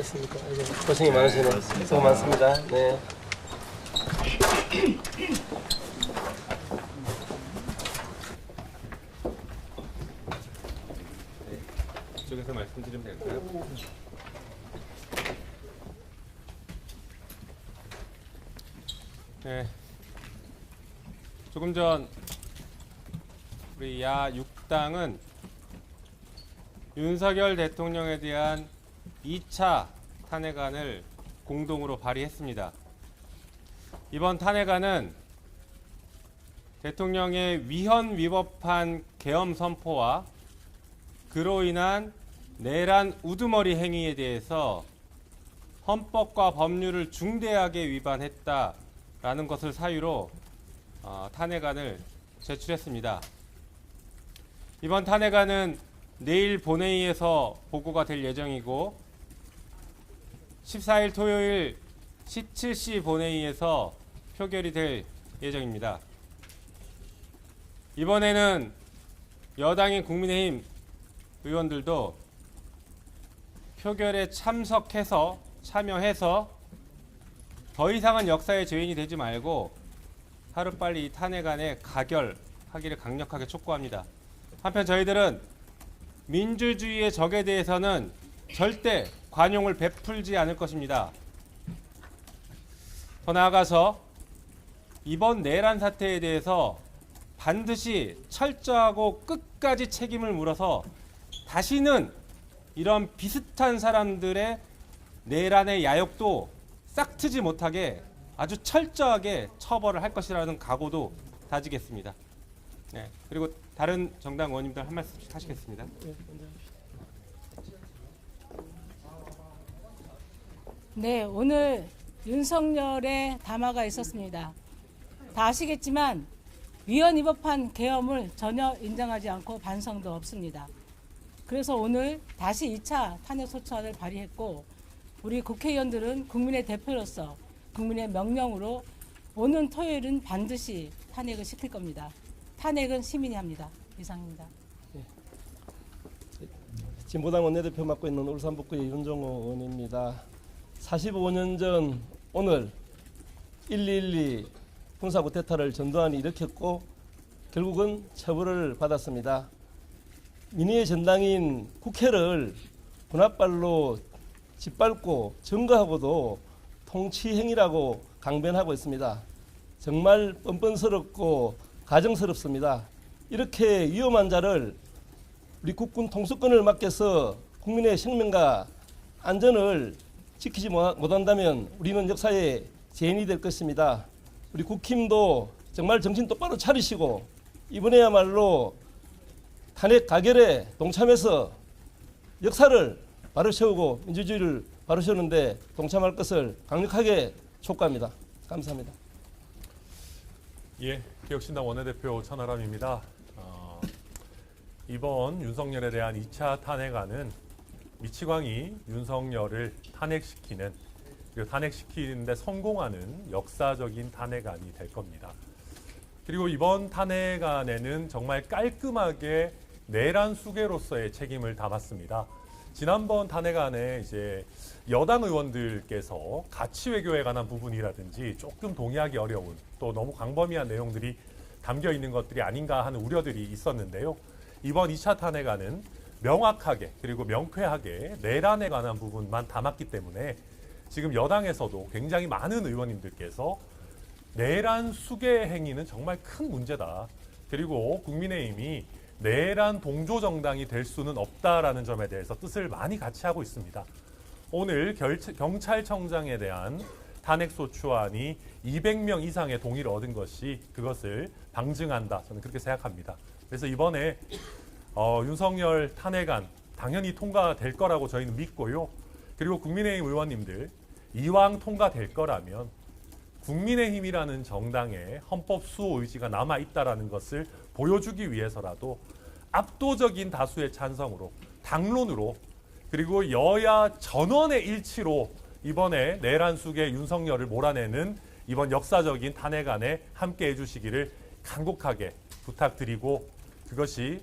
됐습니까? 이제 고생이 많으시네요. 수고 많습니다. 네. 이쪽에서 말씀드리면 될까요? 네. 조금 전 우리 야 6당은 윤석열 대통령에 대한 2차 탄핵안을 공동으로 발의했습니다. 이번 탄핵안은 대통령의 위헌 위법한 계엄 선포와 그로 인한 내란 우두머리 행위에 대해서 헌법과 법률을 중대하게 위반했다라는 것을 사유로 탄핵안을 제출했습니다. 이번 탄핵안은 내일 본회의에서 보고가 될 예정이고 14일 토요일 17시 본회의에서 표결이 될 예정입니다. 이번에는 여당인 국민의힘 의원들도 표결에 참여해서 더 이상은 역사의 죄인이 되지 말고 하루빨리 이 탄핵안에 가결하기를 강력하게 촉구합니다. 한편 저희들은 민주주의의 적에 대해서는 절대 관용을 베풀지 않을 것입니다. 더 나아가서 이번 내란 사태에 대해서 반드시 철저하고 끝까지 책임을 물어서 다시는 이런 비슷한 사람들의 내란의 야욕도 싹트지 못하게 아주 철저하게 처벌을 할 것이라는 각오도 다지겠습니다. 네, 그리고 다른 정당 의원님들 한 말씀씩 하시겠습니다. 네, 오늘 윤석열의 담화가 있었습니다. 다 아시겠지만 위헌 위법한 계엄을 전혀 인정하지 않고 반성도 없습니다. 그래서 오늘 다시 2차 탄핵소추안을 발의했고 우리 국회의원들은 국민의 대표로서 국민의 명령으로 오는 토요일은 반드시 탄핵을 시킬 겁니다. 탄핵은 시민이 합니다. 이상입니다. 진보당 원내대표 맡고 있는 울산북구의 윤종호 의원입니다. 45년 전 오늘 1.12 군사쿠데타를 전두환이 일으켰고 결국은 처벌을 받았습니다. 민의의 전당인 국회를 군합발로 짓밟고 증거하고도 통치행위라고 강변하고 있습니다. 정말 뻔뻔스럽고 가정스럽습니다. 이렇게 위험한 자를 우리 국군 통수권을 맡겨서 국민의 생명과 안전을 지키지 못한다면 우리는 역사의 죄인이 될 것입니다. 우리 국힘도 정말 정신 똑바로 차리시고 이번에야말로 탄핵 가결에 동참해서 역사를 바로 세우고 민주주의를 바로 세우는데 동참할 것을 강력하게 촉구합니다. 감사합니다. 예, 개혁신당 원내대표 천하람입니다. 이번 윤석열에 대한 2차 탄핵안은 미치광이 윤석열을 탄핵시키는 그리고 탄핵시키는데 성공하는 역사적인 탄핵안이 될 겁니다. 그리고 이번 탄핵안에는 정말 깔끔하게 내란 수괴로서의 책임을 담았습니다. 지난번 탄핵안에 이제 여당 의원들께서 가치 외교에 관한 부분이라든지 조금 동의하기 어려운 또 너무 광범위한 내용들이 담겨 있는 것들이 아닌가 하는 우려들이 있었는데요. 이번 2차 탄핵안은 명확하게 그리고 명쾌하게 내란에 관한 부분만 담았기 때문에 지금 여당에서도 굉장히 많은 의원님들께서 내란 수괴 행위는 정말 큰 문제다. 그리고 국민의힘이 내란 동조 정당이 될 수는 없다라는 점에 대해서 뜻을 많이 같이 하고 있습니다. 오늘 경찰청장에 대한 탄핵소추안이 200명 이상의 동의를 얻은 것이 그것을 방증한다. 저는 그렇게 생각합니다. 그래서 이번에 윤석열 탄핵안 당연히 통과될 거라고 저희는 믿고요. 그리고 국민의힘 의원님들 이왕 통과될 거라면 국민의힘이라는 정당의 헌법 수호 의지가 남아있다라는 것을 보여주기 위해서라도 압도적인 다수의 찬성으로 당론으로 그리고 여야 전원의 일치로 이번에 내란 속에 윤석열을 몰아내는 이번 역사적인 탄핵안에 함께해 주시기를 간곡하게 부탁드리고 그것이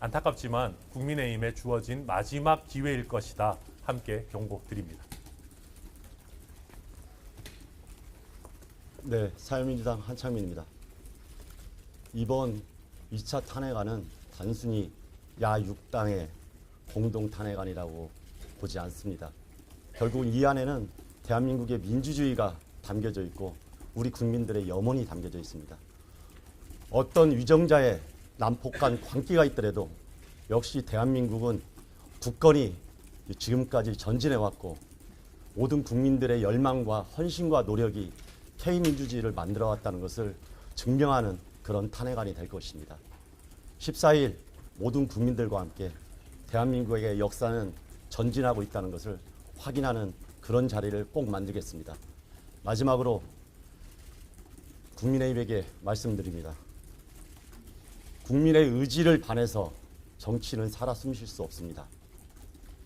안타깝지만 국민의힘에 주어진 마지막 기회일 것이다. 함께 경고드립니다. 네, 사회민주당 한창민입니다. 이번 2차 탄핵안은 단순히 야6당의 공동 탄핵안이라고 보지 않습니다. 결국 이 안에는 대한민국의 민주주의가 담겨져 있고 우리 국민들의 염원이 담겨져 있습니다. 어떤 위정자의 난폭한 광기가 있더라도 역시 대한민국은 굳건히 지금까지 전진해왔고 모든 국민들의 열망과 헌신과 노력이 K민주주의를 만들어왔다는 것을 증명하는 그런 탄핵안이 될 것입니다. 14일 모든 국민들과 함께 대한민국의 역사는 전진하고 있다는 것을 확인하는 그런 자리를 꼭 만들겠습니다. 마지막으로 국민의힘에게 말씀드립니다. 국민의 의지를 반해서 정치는 살아 숨쉴 수 없습니다.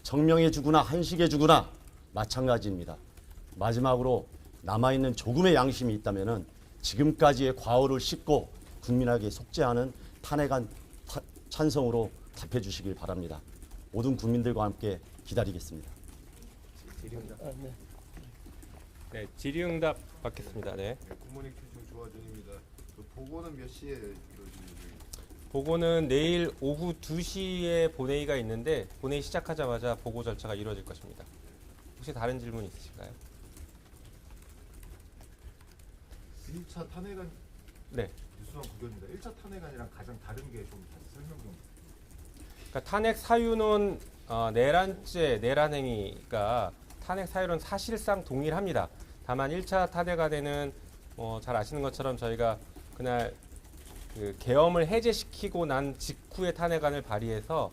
청명해 주거나 한식해 주거나 마찬가지입니다. 마지막으로 남아있는 조금의 양심이 있다면 지금까지의 과오를 씻고 국민에게 속죄하는 탄핵안 찬성으로 답해 주시길 바랍니다. 모든 국민들과 함께 기다리겠습니다. 질의응답. 아, 네. 네, 질의응답 받겠습니다. 네. 네, 굿모닝 퀴즈 조화준입니다. 그 보고는 몇 시에 이루어지는지? 보고는 내일 오후 2시에 본회의가 있는데 본회의 시작하자마자 보고 절차가 이루어질 것입니다. 혹시 다른 질문 있으실까요? 1차 탄핵안 네. 뉴스만 구경입니다. 1차 탄핵안이랑 가장 다른 게 좀 설명 좀. 그러니까 탄핵 사유는 내란죄, 내란행위가 탄핵 사유는 사실상 동일합니다. 다만 1차 탄핵안에는 잘 아시는 것처럼 저희가 그날 그 계엄을 해제시키고 난 직후에 탄핵안을 발의해서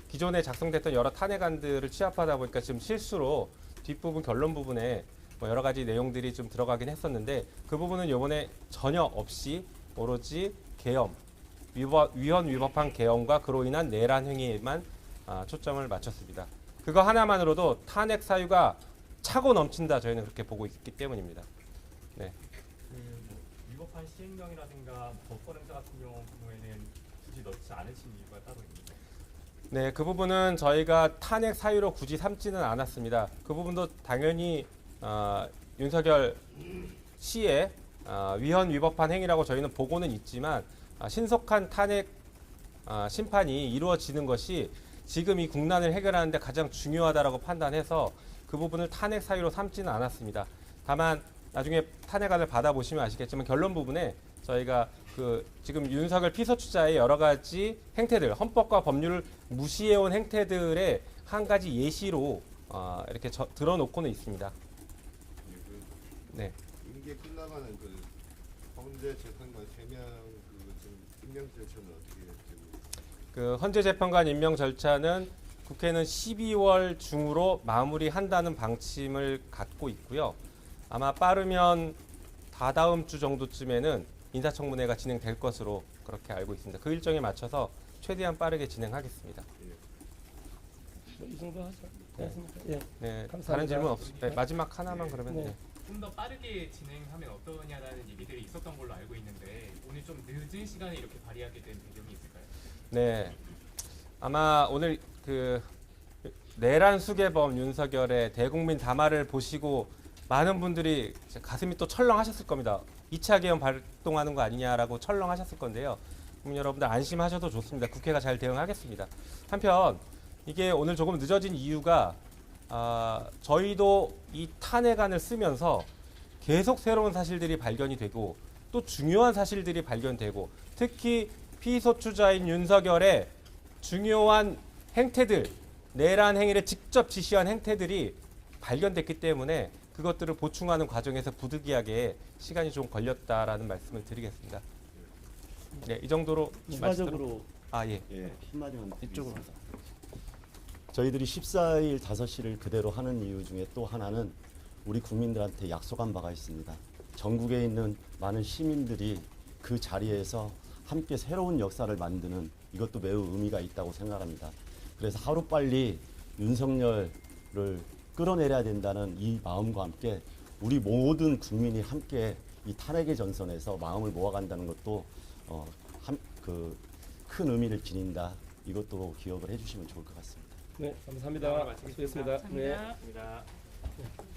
기존에 작성됐던 여러 탄핵안들을 취합하다 보니까 지금 실수로 뒷부분 결론 부분에 뭐 여러 가지 내용들이 좀 들어가긴 했었는데 그 부분은 이번에 전혀 없이 오로지 계엄, 위헌 위법한 계엄과 그로 인한 내란 행위에만 초점을 맞췄습니다. 그거 하나만으로도 탄핵 사유가 차고 넘친다 저희는 그렇게 보고 있기 때문입니다. 네. 위법한 시행령이라든가 법권 행사 같은 경우에는 굳이 넣지 않으신 이유가 따로 있나요? 네, 그 부분은 저희가 탄핵 사유로 굳이 삼지는 않았습니다. 그 부분도 당연히 윤석열 씨의 위헌 위법한 행위라고 저희는 보고는 있지만 신속한 탄핵 심판이 이루어지는 것이 지금 이 국난을 해결하는 데 가장 중요하다라고 판단해서 그 부분을 탄핵 사유로 삼지는 않았습니다. 다만 나중에 탄핵안을 받아보시면 아시겠지만 결론 부분에 저희가 그 지금 윤석열 피서추자의 여러 가지 행태들, 헌법과 법률을 무시해온 행태들의 한 가지 예시로 이렇게 들어놓고는 있습니다. 네. 임기 끝나가는 그 헌재 재판관 3명 그 지금 임명 절차는 어떻게 되고 있습니까? 그 헌재 재판관 임명 절차는 국회는 12월 중으로 마무리한다는 방침을 갖고 있고요. 아마 빠르면 다다음 주 정도쯤에는 인사청문회가 진행될 것으로 그렇게 알고 있습니다. 그 일정에 맞춰서 최대한 빠르게 진행하겠습니다. 이 정도 하죠. 네. 맞습니까? 예. 네, 감사합니다. 다른 질문 없으실까요? 마지막 하나만 그러면. 네. 네. 좀 더 빠르게 진행하면 어떠냐라는 얘기들이 있었던 걸로 알고 있는데 오늘 좀 늦은 시간에 이렇게 발의하게 된 배경이 있을까요? 네, 아마 오늘 그 내란 수괴범 윤석열의 대국민 담화를 보시고 많은 분들이 가슴이 또 철렁하셨을 겁니다. 2차 계엄 발동하는 거 아니냐라고 철렁하셨을 건데요. 그럼 여러분들 안심하셔도 좋습니다. 국회가 잘 대응하겠습니다. 한편 이게 오늘 조금 늦어진 이유가 저희도 이 탄핵안을 쓰면서 계속 새로운 사실들이 발견이 되고 또 중요한 사실들이 발견되고 특히 피소추자인 윤석열의 중요한 행태들, 내란 행위를 직접 지시한 행태들이 발견됐기 때문에 그것들을 보충하는 과정에서 부득이하게 시간이 좀 걸렸다라는 말씀을 드리겠습니다. 네, 이 정도로 추가적으로 예. 한마디만 이쪽으로. 저희들이 14일 5시를 그대로 하는 이유 중에 또 하나는 우리 국민들한테 약속한 바가 있습니다. 전국에 있는 많은 시민들이 그 자리에서 함께 새로운 역사를 만드는 이것도 매우 의미가 있다고 생각합니다. 그래서 하루빨리 윤석열을 끌어내려야 된다는 이 마음과 함께 우리 모든 국민이 함께 이 탄핵의 전선에서 마음을 모아간다는 것도 큰 의미를 지닌다. 이것도 기억을 해주시면 좋을 것 같습니다. 네, 감사합니다. 수고했습니다. 네. 감사합니다. 감사합니다.